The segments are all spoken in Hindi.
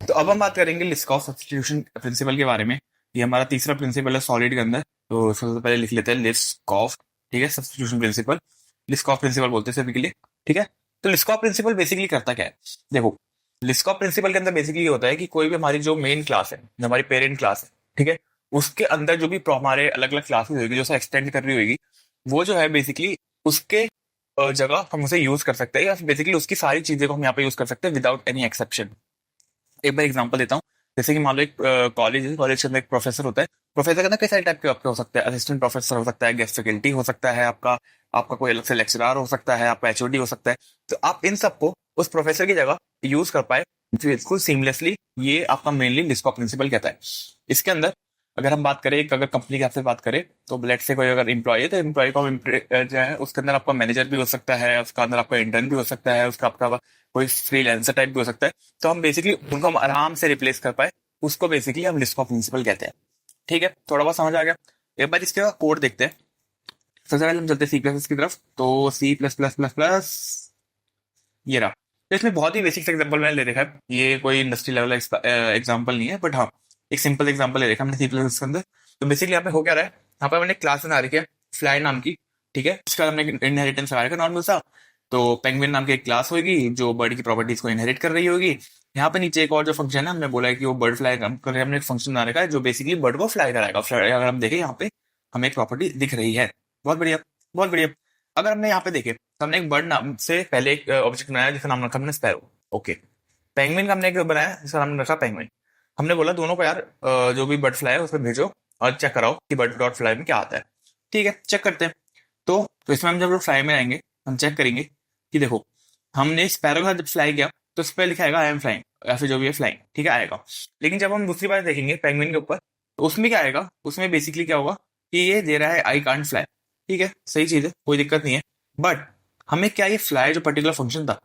तो अब हम बात करेंगे लिस्कॉफ सब्स्टिट्यूशन प्रिंसिपल के बारे में। ये हमारा तीसरा प्रिंसिपल है सॉलिड के अंदर। तो सबसे पहले लिख लेते हैं लिस्कॉफ। ठीक है, सब्स्टिट्यूशन प्रिंसिपल, लिस्कॉफ प्रिंसिपल बोलते हैं सभी के लिए। ठीक है, तो लिस्कॉफ प्रिंसिपल बेसिकली करता क्या है? देखो, लिस्कॉफ प्रिंसिपल के अंदर बेसिकली ये होता है कि कोई भी हमारी जो मेन क्लास है, जो हमारी पेरेंट क्लास है, ठीक है, उसके अंदर जो भी हमारे अलग अलग क्लासेस होगी, जो एक्सटेंड कर रही होगी, वो जो है बेसिकली उसके जगह हम उसे यूज कर सकते हैं, या बेसिकली उसकी सारी चीजें को हम यहाँ पे यूज कर सकते हैं विदाउट एनी एक्सेप्शन। एक बार एग्जांपल देता हूँ। जैसे कि मान लो एक कॉलेज है, कॉलेज के अंदर एक प्रोफेसर होता है। प्रोफेसर के अंदर कई सारे टाइप के आपके हो सकते हैं। असिस्टेंट प्रोफेसर हो सकता है, गेस्ट फैकल्टी हो सकता है, आपका आपका कोई अलग से लेक्चरर हो सकता है, आपका एचओडी हो सकता है। तो आप इन सबको उस प्रोफेसर की जगह यूज कर पाए बिल्कुल सीमलेसली, ये आपका मेनली लिस्को प्रिंसिपल कहता है। इसके अंदर अगर हम बात करें, अगर कंपनी के आपसे बात करें, तो लेट से कोई अगर एम्प्लॉय है, तो एम्प्लॉय को जो है उसके अंदर आपका मैनेजर भी हो सकता है, उसका अंदर आपका इंटर्न भी हो सकता है, उसका आपका कोई फ्रीलांसर टाइप भी हो सकता है। तो हम बेसिकली उनको हम आराम से रिप्लेस कर पाए, उसको बेसिकली हम लिस्ट ऑफ प्रिंसिपल कहते हैं। ठीक है, थोड़ा बहुत समझ आ गया। एक बार इसके कोड देखते हैं। सबसे पहले हम चलते हैं सी प्लस की तरफ। तो C plus plus plus plus ये रहा। तो इसमें बहुत ही बेसिक एग्जांपल मैंने ले रखा है, ये कोई इंडस्ट्री लेवल एग्जांपल नहीं है, बट हाँ एक सिंपल एग्जांपल ले रखा हमने सी प्लस के अंदर। तो बेसिकली यहाँ पे हो क्या रहा है, यहाँ पे हमने क्लास बना रखी है फ्लाई नाम की। ठीक है, उसका हमने इनहेरिटेंस लगा रखा नॉर्मल सा। तो पेंगुइन नाम की एक क्लास होगी जो बर्ड की प्रॉपर्टीज को इनहेरिट कर रही होगी। यहाँ पे नीचे एक और जो फंक्शन है, हमने बोला है कि वो बर्ड फ्लाई कर हमने एक फंक्शन बना रखा है जो बेसिकली बर्ड को फ्लाई कराएगा। अगर हम देखें यहाँ पे हमें एक प्रॉपर्टी दिख रही है। बहुत बढ़िया, बहुत बढ़िया। अगर हमने यहाँ पे देखे तो हमने एक बर्ड नाम से पहले एक ऑब्जेक्ट बनाया जिसका नाम रखा हमने स्पैरो। ओके, पेंगुइन का हमने एक बनाया जिसका नाम रखा पेंगुइन। हमने बोला दोनों को यार जो भी बर्ड फ्लाई है उसमें भेजो और चेक कराओ कि बर्ड डॉट फ्लाई में क्या आता है। ठीक है, चेक करते हैं। तो इसमें हम जब फ्लाई में आएंगे, हम चेक करेंगे कि देखो हमने स्पैरो का जब फ्लाई किया तो उस पर लिखा आएगा आई एम फ्लाइंग, या फिर जो भी है फ्लाइंग। ठीक है, आएगा। लेकिन जब हम दूसरी बार देखेंगे पेंगुइन के ऊपर, तो उसमें क्या आएगा, उसमें बेसिकली क्या होगा कि ये दे रहा है आई कांट फ्लाई। ठीक है, सही चीज है, कोई दिक्कत नहीं है। बट हमें क्या ये फ्लाई जो पर्टिकुलर फंक्शन था,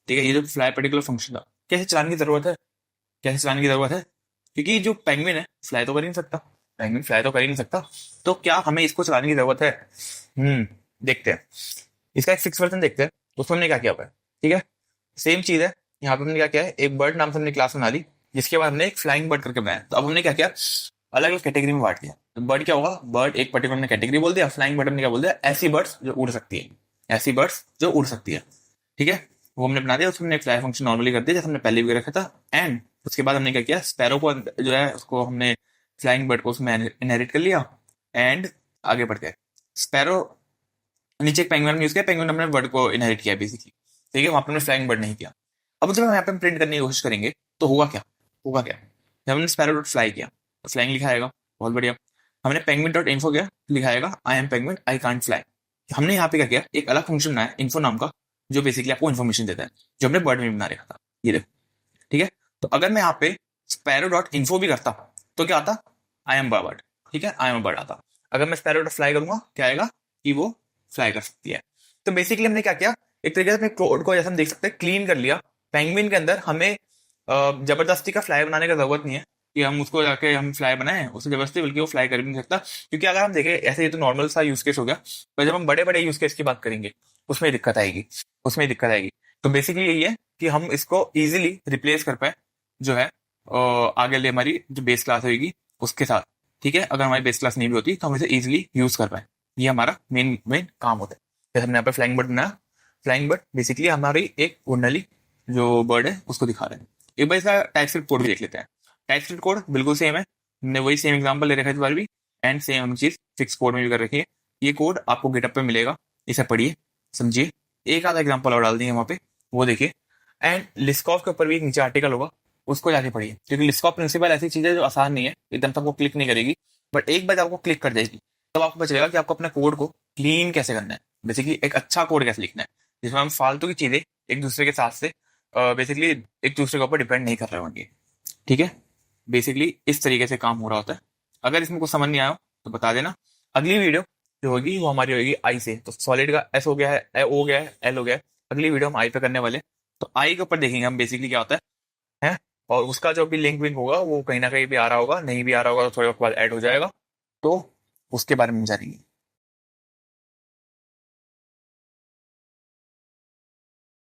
ठीक है, ये जो फ्लाई पर्टिकुलर फंक्शन था, कैसे चलाने की जरूरत है? कैसे चलाने की जरूरत है? क्योंकि जो पेंगुइन है फ्लाई तो कर ही नहीं सकता, पेंगुइन फ्लाई तो कर ही नहीं सकता। तो क्या हमें इसको चलाने की जरूरत है? देखते हैं। इसका एक फिक्स वर्जन देखते हैं, उसमें हमने क्या किया हुआ है। ठीक है, सेम चीज है। यहाँ पे हमने क्या किया है, एक बर्ड नाम से हमने क्लास बना ली, जिसके बाद हमने एक फ्लाइंग बर्ड करके बनाया। तो अब हमने क्या किया, अलग अलग कैटेगरी में बांट दिया। तो बर्ड क्या होगा, बर्ड एक पर्टिकुलर हमने कैटेगरी बोल दिया। फ्लाइंग बर्ड हमने क्या बोल दिया, ऐसी बर्ड्स जो उड़ सकती है, ऐसी बर्ड्स जो उड़ सकती है। ठीक है, वो हमने बना दिया। उसमें हमने फ्लाई फंक्शन नॉर्मली कर दिया जैसे हमने पहले भी रखा था। एंड उसके बाद हमने क्या किया, स्पैरो को जो है उसको हमने फ्लाइंग बर्ड को उसमें इनहेरिट कर लिया। एंड आगे बढ़ गए। स्पैरो नीचे एक पेंगुइन यूज किया, पेंगुइन हमने बर्ड को इनहेरिट किया बेसिकली। ठीक है, वहां पर हमने फ्लाइंग बर्ड नहीं किया। अब जब हम यहाँ पे प्रिंट करने की कोशिश करेंगे तो होगा क्या, होगा क्या, जब हमने स्पैरो डॉट फ्लाई किया तो फ्लाइंग लिखा आएगा। बहुत बढ़िया। हमने पेंगुइन डॉट इन्फो किया, लिखा आएगा I am penguin I can't fly. हमने यहाँ पे क्या किया, एक अलग फंक्शन बनाया इन्फो नाम का, जो बेसिकली आपको इन्फॉर्मेशन देता है, जो हमने बर्ड में बना रखा था। ये देखो, ठीक है। तो अगर मैं यहाँ पे स्पैरो डॉट इन्फो भी करता तो क्या आता, आई एम बर्ड। ठीक है, आई एम बर्ड आता। अगर मैं स्पैरो डॉट फ्लाई करूंगा क्या आएगा, कि वो फ्लाई कर सकती है। तो बेसिकली हमने क्या किया, एक तरीके से अपने कोड को जैसे हम देख सकते हैं क्लीन कर लिया। पेंगुइन के अंदर हमें जबरदस्ती का फ्लाई बनाने का जरूरत नहीं है कि हम उसको जाके हम फ्लाई बनाए उसे जबरदस्ती, बल्कि वो फ्लाई कर भी नहीं सकता। क्योंकि अगर हम देखें ऐसे, ये तो नॉर्मल सा यूज केस हो गया, पर जब हम बड़े बड़े यूज केस की बात करेंगे उसमें दिक्कत आएगी, उसमें दिक्कत आएगी। तो बेसिकली यही है कि हम इसको इजीली रिप्लेस कर पाए जो है आगे ले हमारी जो बेस क्लास होगी उसके साथ। ठीक है, अगर हमारी बेस क्लास नहीं भी होती तो हम इसे इजीली यूज कर पाए। ये हमारा मेन मेन काम होता है। जैसे हमने यहाँ पे फ्लाइंग बर्ड बनाया, फ्लाइंग बर्ड बेसिकली हमारी एक ओनली जो बर्ड है उसको दिखा रहे हैं। एक बार इसका टाइपस्क्रिप्ट कोड भी देख लेते हैं। टाइपस्क्रिप्ट कोड बिल्कुल सेम है, हमने वही सेम एग्जांपल ले रखा है इस बार भी। एंड सेम हम चीज फिक्स कोड में भी कर रखी है। ये कोड आपको गिटअप पे मिलेगा, इसे पढ़िए समझिए। एक आधा एग्जांपल और डाल देंगे वहां पे, वो देखिए। एंड लिस्कॉफ के ऊपर भी एक नीचे आर्टिकल होगा, उसको जाके पढ़िए। क्योंकि लिस्कॉफ प्रिंसिपल ऐसी चीज है जो आसान नहीं है, एकदम तक वो क्लिक नहीं करेगी, बट एक बार आपको क्लिक कर जाएगी तब आपको पता चलेगा कि आपको अपने कोड को क्लीन कैसे करना है, बेसिकली एक अच्छा कोड कैसे लिखना है, जिसमें हम फालतू की चीजें एक दूसरे के साथ से बेसिकली एक दूसरे के ऊपर डिपेंड नहीं कर रहे होंगे। ठीक है, बेसिकली इस तरीके से काम हो रहा होता है। अगर इसमें कुछ समझ नहीं आया हो तो बता देना। अगली वीडियो जो होगी वो हमारी होगी आई से। तो सॉलिड का एस हो गया है, ए हो गया है, एल हो गया है। अगली वीडियो हम आई पे करने वाले हैं। तो आई के ऊपर देखेंगे हम बेसिकली क्या होता है। और उसका जो भी लिंक विंक होगा वो कहीं ना कहीं भी आ रहा होगा, नहीं भी आ रहा होगा तो थोड़ी वक्त बाद ऐड हो जाएगा। तो उसके बारे में जानेंगे।